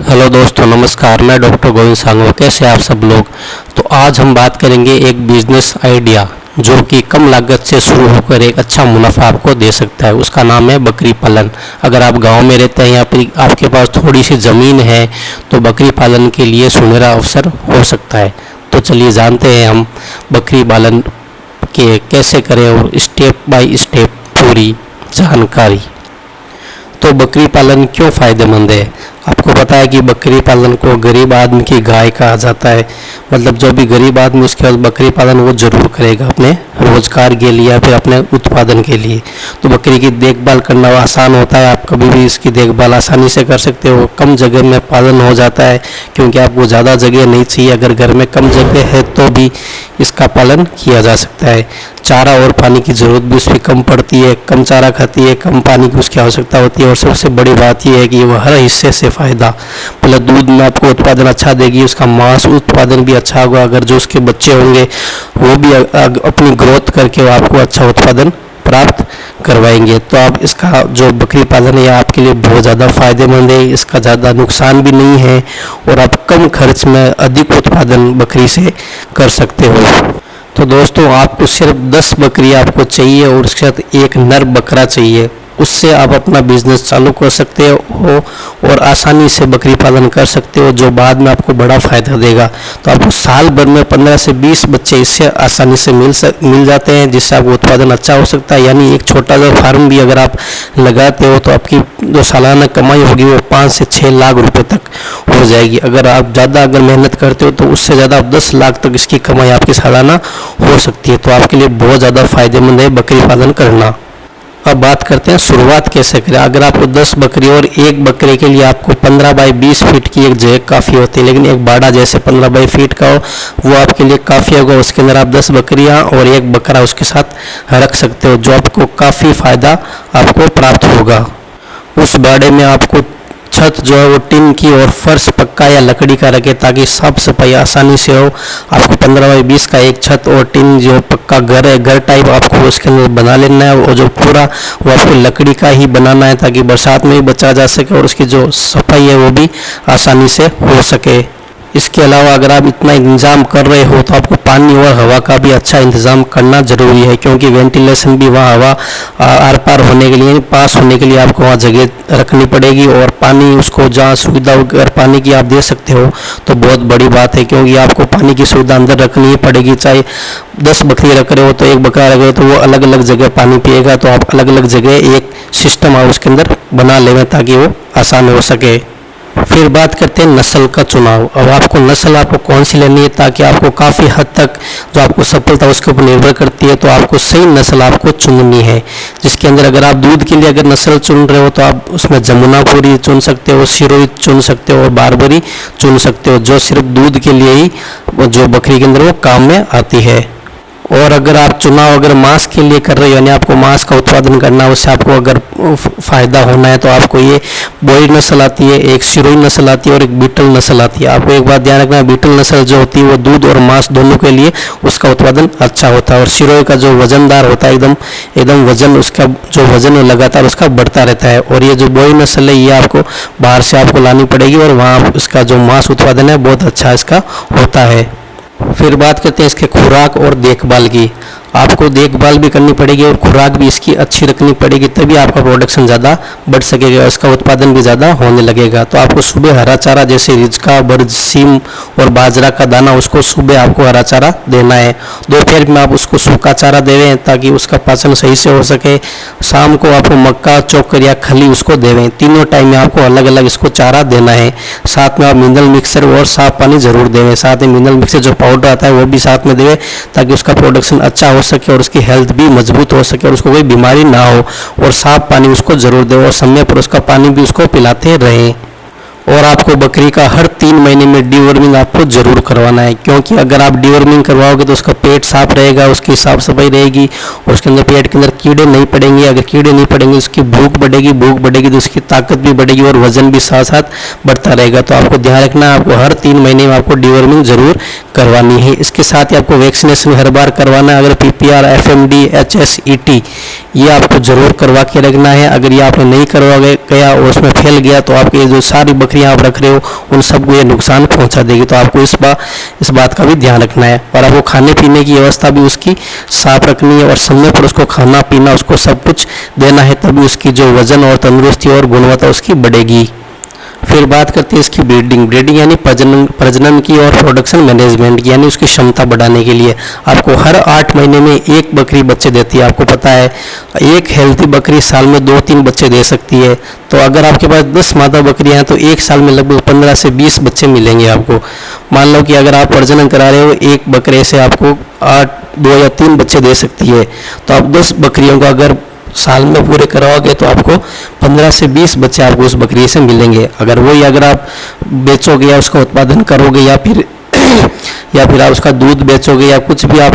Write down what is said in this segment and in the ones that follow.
Hello दोस्तों, नमस्कार। मैं डॉक्टर गोविंद सांगवा। कैसे आप सब लोग। तो आज हम बात करेंगे एक बिजनेस आइडिया जो कि कम लागत से शुरू होकर एक अच्छा मुनाफा आपको दे सकता है। उसका नाम है बकरी पालन। अगर आप गांव में रहते हैं या फिर आपके पास थोड़ी सी ज़मीन है तो बकरी पालन के लिए सुनहरा अवसर हो सकता है। तो चलिए जानते हैं हम बकरी पालन के कैसे करें और स्टेप बाय स्टेप पूरी जानकारी। तो बकरी पालन क्यों फ़ायदेमंद है। आपको पता है कि बकरी पालन को गरीब आदमी की गाय कहा जाता है। मतलब जो भी गरीब आदमी उसके बाद बकरी पालन वो ज़रूर करेगा अपने रोजगार के लिए या फिर अपने उत्पादन के लिए। तो बकरी की देखभाल करना आसान होता है। आप कभी भी इसकी देखभाल आसानी से कर सकते हो। कम जगह में पालन हो जाता है क्योंकि आपको ज़्यादा जगह नहीं चाहिए। अगर घर में कम जगह है तो भी इसका पालन किया जा सकता है। चारा और पानी की ज़रूरत भी उसमें कम पड़ती है। कम चारा खाती है, कम पानी की उसकी आवश्यकता होती है। और सबसे बड़ी बात यह है कि वह हर हिस्से से फ़ायदा, मतलब दूध में आपको उत्पादन अच्छा देगी, उसका मांस उत्पादन भी अच्छा होगा। अगर जो उसके बच्चे होंगे वो भी अपनी ग्रोथ करके वो आपको अच्छा उत्पादन प्राप्त करवाएंगे। तो आप इसका जो बकरी पालन है आपके लिए बहुत ज़्यादा फ़ायदेमंद है। इसका ज़्यादा नुकसान भी नहीं है और आप कम खर्च में अधिक उत्पादन बकरी से कर सकते हो। तो दोस्तों, आपको सिर्फ 10 बकरी आपको चाहिए और उसके साथ एक नर बकरा चाहिए। उससे आप अपना बिजनेस चालू कर सकते हो और आसानी से बकरी पालन कर सकते हो जो बाद में आपको बड़ा फ़ायदा देगा। तो आपको साल भर में 15 से 20 बच्चे इससे आसानी से मिल जाते हैं, जिससे आपको उत्पादन अच्छा हो सकता है। यानी एक छोटा सा फार्म भी अगर आप लगाते हो तो आपकी जो सालाना कमाई होगी वो 5 से 6 लाख रुपए तक हो जाएगी। अगर मेहनत करते हो तो उससे ज़्यादा 10 लाख तक इसकी कमाई आपकी सालाना हो सकती है। तो आपके लिए बहुत ज़्यादा फ़ायदेमंद है बकरी पालन करना। अब बात करते हैं शुरुआत कैसे करें। अगर आपको 10 बकरी और एक बकरे के लिए आपको 15 बाई 20 फीट की एक जगह काफ़ी होती है, लेकिन एक बाड़ा जैसे 15 बाई फीट का हो वो आपके लिए काफ़ी होगा। उसके अंदर आप 10 बकरियां और एक बकरा उसके साथ रख सकते हो, जो आपको काफ़ी फ़ायदा आपको प्राप्त होगा। उस बाड़े में आपको छत जो है वो टिन की और फर्श पक्का या लकड़ी का रखे ताकि साफ सफाई आसानी से हो। आपको 15 बाई 20 का एक छत और टिन जो पक्का घर है, घर टाइप आपको उसके अंदर बना लेना है। और जो पूरा वो आपको लकड़ी का ही बनाना है ताकि बरसात में भी बचा जा सके और उसकी जो सफाई है वो भी आसानी से हो सके। इसके अलावा अगर आप इतना इंतज़ाम कर रहे हो तो आपको पानी और हवा का भी अच्छा इंतज़ाम करना ज़रूरी है, क्योंकि वेंटिलेशन भी वहाँ हवा आर पार होने के लिए, पास होने के लिए आपको वहाँ जगह रखनी पड़ेगी। और पानी उसको जहाँ सुविधा अगर पानी की आप दे सकते हो तो बहुत बड़ी बात है, क्योंकि आपको पानी की सुविधा अंदर रखनी ही पड़ेगी। चाहे 10 बकरी रख रहे हो तो एक बकरा रख रहे हो तो वो अलग अलग जगह पानी पिएगा, तो आप अलग अलग जगह एक सिस्टम आप उसके अंदर बना लेंगे ताकि वो आसान हो सके। फिर बात करते हैं नस्ल का चुनाव। अब आपको नस्ल आपको कौन सी लेनी है ताकि आपको काफ़ी हद तक जो आपको सफलता उसके ऊपर निर्भर करती है। तो आपको सही नस्ल आपको चुननी है, जिसके अंदर अगर आप दूध के लिए अगर नस्ल चुन रहे हो तो आप उसमें जमुनापुरी चुन सकते हो, सिरोही चुन सकते हो और बारबरी चुन सकते हो, जो सिर्फ दूध के लिए ही जो बकरी के अंदर वो काम में आती है। और अगर आप चुनाव अगर मांस के लिए कर रहे हो, यानी आपको मांस का उत्पादन करना है, उससे आपको अगर फ़ायदा होना है तो आपको ये बोई नस्ल आती है, एक सिरोही नस्ल आती है और एक बीटल नस्ल आती है। आपको एक बात ध्यान रखना है, बीटल नस्ल जो होती है वो दूध और मांस दोनों के लिए उसका उत्पादन अच्छा होता है। और सिरोही का जो वजनदार होता है एकदम वजन, उसका जो वजन है लगातार उसका बढ़ता रहता है। और ये जो बोई नस्ल है ये आपको बाहर से आपको लानी पड़ेगी और वहाँ इसका जो मांस उत्पादन है बहुत अच्छा इसका होता है। फिर बात करते हैं इसके खुराक और देखभाल की। आपको देखभाल भी करनी पड़ेगी और खुराक भी इसकी अच्छी रखनी पड़ेगी, तभी आपका प्रोडक्शन ज़्यादा बढ़ सकेगा और इसका उत्पादन भी ज़्यादा होने लगेगा। तो आपको सुबह हरा चारा जैसे रिजका, बरसीम और बाजरा का दाना उसको सुबह आपको हरा चारा देना है। दोपहर में आप उसको सूखा चारा देवें ताकि उसका पाचन सही से हो सके। शाम को आपको मक्का, चोकर या खली उसको देवें। तीनों टाइम में आपको अलग अलग इसको चारा देना है। साथ में आप मिनरल मिक्सर और साफ पानी ज़रूर देवें। साथ में मिनरल मिक्सर जो पाउडर आता है वो भी साथ में देवें ताकि उसका प्रोडक्शन अच्छा हो सके और उसकी हेल्थ भी मजबूत हो सके और उसको कोई बीमारी ना हो। और साफ पानी उसको ज़रूर दें और समय पर उसका पानी भी उसको पिलाते रहें। और आपको बकरी का हर 3 महीने में डीवर्मिंग आपको ज़रूर करवाना है, क्योंकि अगर आप डीवर्मिंग करवाओगे तो उसका पेट साफ रहेगा, उसकी साफ सफाई रहेगी और उसके अंदर पेट के अंदर कीड़े नहीं पड़ेंगे। अगर कीड़े नहीं पड़ेंगे उसकी भूख बढ़ेगी तो उसकी ताकत भी बढ़ेगी और वजन भी साथ साथ बढ़ता रहेगा। तो आपको ध्यान रखना है, आपको हर 3 महीने में आपको डीवर्मिंग ज़रूर करवानी है। इसके साथ ही आपको वैक्सीनेशन हर बार करवाना है। अगर PPR, FMD, HSET ये आपको ज़रूर करवा के रखना है। अगर ये आपने नहीं करवा गया और उसमें फैल गया तो आपके जो सारी बकरी बकरियां आप रख रहे हो उन सबको ये नुकसान पहुंचा देगी। तो आपको इस बात का भी ध्यान रखना है और आपको खाने पीने की व्यवस्था भी उसकी साफ रखनी है और समय पर उसको खाना पीना उसको सब कुछ देना है, तभी उसकी जो वजन और तंदुरुस्ती और गुणवत्ता उसकी बढ़ेगी। फिर बात करते हैं इसकी ब्रीडिंग यानी प्रजनन की और प्रोडक्शन मैनेजमेंट की, यानी उसकी क्षमता बढ़ाने के लिए आपको हर 8 महीने में एक बकरी बच्चे देती है। आपको पता है एक हेल्थी बकरी साल में 2-3 बच्चे दे सकती है। तो अगर आपके पास 10 मादा बकरियां हैं तो एक साल में लगभग 15 से 20 बच्चे मिलेंगे आपको। मान लो कि अगर आप प्रजनन करा रहे हो एक बकरे से आपको 2 या 3 बच्चे दे सकती है, तो आप 10 बकरियों को अगर साल में पूरे कराओगे तो आपको 15 से 20 बच्चे आपको उस बकरी से मिलेंगे। अगर आप बेचोगे या उसका उत्पादन करोगे या फिर आप उसका दूध बेचोगे या कुछ भी आप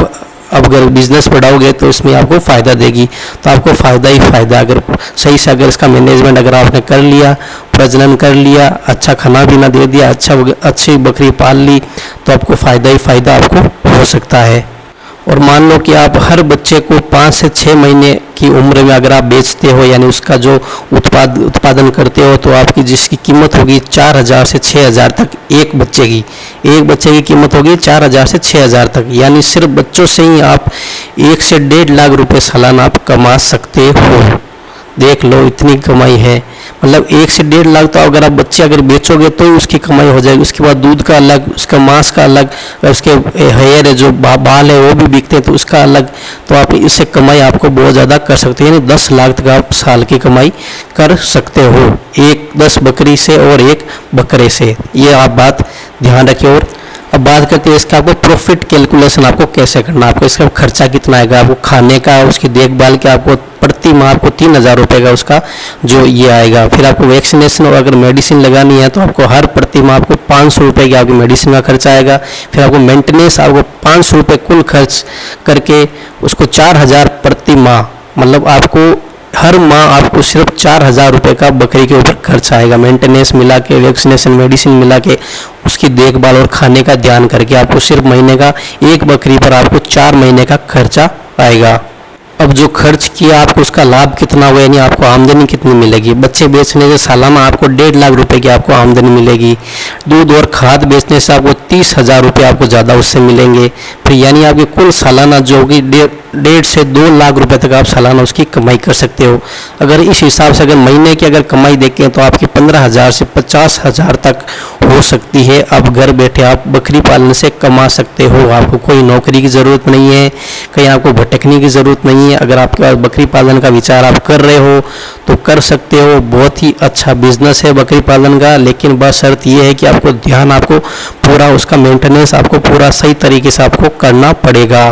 अगर बिजनेस बढ़ाओगे तो इसमें आपको फ़ायदा देगी। तो आपको फ़ायदा ही फ़ायदा, अगर सही से अगर इसका मैनेजमेंट अगर आपने कर लिया, प्रजनन कर लिया, अच्छा खाना पीना दे दिया, अच्छी बकरी पाल ली, तो आपको फ़ायदा ही फ़ायदा आपको हो सकता है। और मान लो कि आप हर बच्चे को 5 से 6 महीने की उम्र में अगर आप बेचते हो, यानी उसका जो उत्पादन करते हो, तो आपकी जिसकी कीमत होगी 4000 से 6000 तक एक बच्चे की कीमत होगी 4000 से 6000 तक। यानी सिर्फ बच्चों से ही आप 1 से 1.5 लाख रुपए सालाना आप कमा सकते हो। देख लो इतनी कमाई है, मतलब 1 से 1.5 लाख। तो अगर आप बच्चे अगर बेचोगे तो उसकी कमाई हो जाएगी। उसके बाद दूध का अलग, उसका मांस का अलग, उसके हेयर है जो बाल है वो भी बिकते हैं तो उसका अलग। तो आप इससे कमाई आपको बहुत ज़्यादा कर सकते हैं, यानी 10 लाख तक आप साल की कमाई कर सकते हो 10 बकरी से और एक बकरे से। ये आप बात ध्यान रखिए। और अब बात करते हैं इसका आपको प्रॉफिट कैलकुलेशन आपको कैसे करना, आपको इसका खर्चा कितना आएगा, आपको खाने का, उसकी देखभाल के आपको प्रति माह आपको 3000 रुपये का उसका जो ये आएगा। फिर आपको वैक्सीनेशन और अगर मेडिसिन लगानी है तो आपको हर प्रति माह आपको 500 रुपये की आपकी मेडिसिन का खर्चा आएगा। फिर आपको मेंटेनेंस आपको 500 रुपये कुल खर्च करके उसको 4000 प्रति माह, मतलब आपको हर माह आपको सिर्फ 4000 रुपये का बकरी के ऊपर खर्च आएगा। मेंटेनेंस मिला के, वैक्सीनेशन, मेडिसिन मिला के, उसकी देखभाल और खाने का ध्यान करके आपको सिर्फ महीने का एक बकरी पर आपको 4 महीने का खर्चा आएगा। अब जो खर्च किया आपको उसका लाभ कितना हुआ, यानी आपको आमदनी कितनी मिलेगी। बच्चे बेचने से सालाना आपको 1.5 लाख रुपए की आपको आमदनी मिलेगी। दूध और खाद बेचने से आपको 30,000 रुपये आपको ज़्यादा उससे मिलेंगे। फिर यानी आपकी कुल सालाना जो होगी 1.5 से 2 लाख रुपए तक आप सालाना उसकी कमाई कर सकते हो। अगर इस हिसाब से अगर महीने की अगर कमाई देखें तो आपकी 15,000 से 50,000 तक हो सकती है। अब घर बैठे आप बकरी पालन से कमा सकते हो। आपको कोई नौकरी की ज़रूरत नहीं है, कहीं आपको भटकने की ज़रूरत नहीं है। अगर आपके पास बकरी पालन का विचार आप कर रहे हो तो कर सकते हो। बहुत ही अच्छा बिजनेस है बकरी पालन का, लेकिन बस शर्त ये है कि आपको ध्यान, आपको पूरा उसका मेंटेनेंस आपको पूरा सही तरीके से आपको करना पड़ेगा।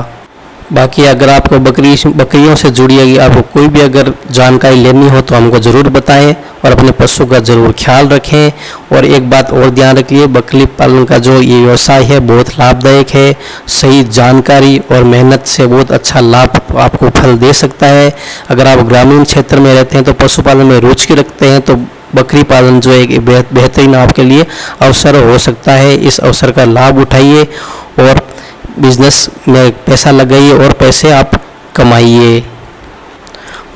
बाकी अगर आपको बकरियों से जुड़ी आपको कोई भी अगर जानकारी लेनी हो तो हमको ज़रूर बताएं और अपने पशु का ज़रूर ख्याल रखें। और एक बात और ध्यान रखिए, बकरी पालन का जो ये व्यवसाय है बहुत लाभदायक है। सही जानकारी और मेहनत से बहुत अच्छा लाभ आपको फल दे सकता है। अगर आप ग्रामीण क्षेत्र में रहते हैं तो पशुपालन में रुचि रखते हैं तो बकरी पालन जो एक बेहतरीन आपके लिए अवसर हो सकता है। इस अवसर का लाभ उठाइए और बिजनेस में पैसा लगाइए और पैसे आप कमाइए।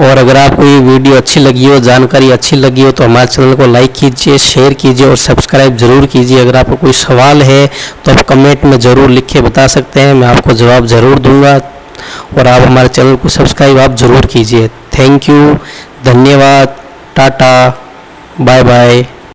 और अगर आपको ये वीडियो अच्छी लगी हो, जानकारी अच्छी लगी हो तो हमारे चैनल को लाइक कीजिए, शेयर कीजिए और सब्सक्राइब ज़रूर कीजिए। अगर आपको कोई सवाल है तो आप कमेंट में ज़रूर लिख के बता सकते हैं, मैं आपको जवाब ज़रूर दूंगा। और आप हमारे चैनल को सब्सक्राइब आप ज़रूर कीजिए। थैंक यू, धन्यवाद, टाटा, बाय बाय।